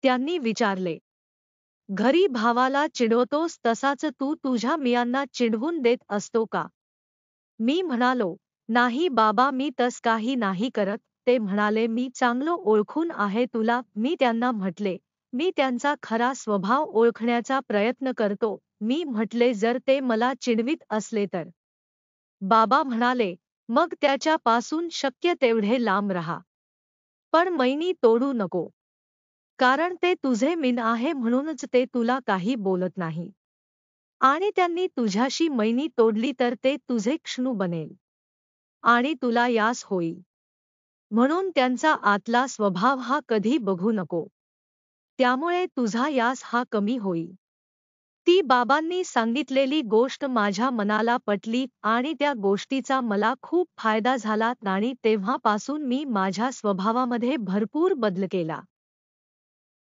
त्यांनी विचारले, घरी भावाला चिडवतोस तसाच तू तुझ्या मियांना चिडवून देत असतो का? मी म्हणालो, नाही बाबा, मी तस काही नाही करत. ते म्हणाले, मी चांगलं ओळखून आहे तुला. मी त्यांना म्हटले, मी त्यांचा खरा स्वभाव ओळखण्याचा प्रयत्न करतो. मी म्हटले, जर ते मला चिडवीत असले तर. बाबा म्हणाले, मग त्याच्यापासून शक्य तेवढे लांब राहा. पण मैनी तोडू नको. कारण ते तुझे मीन आहे म्हणूनच ते तुला काही बोलत नाही. आणि त्यांनी तुझ्याशी मैनी तोडली तर ते तुझे क्षणू बनेल. आणि तुला यास होईल. म्हणून त्यांचा आतला स्वभाव हा कधी बघू नको. त्यामुळे तुझा यास हा कमी होईल. ती बाबांनी सांगितलेली गोष्ट माझ्या मनाला पटली आणि त्या गोष्टीचा मला खूप फायदा झाला आणि तेव्हापासून मी माझ्या स्वभावामध्ये भरपूर बदल केला.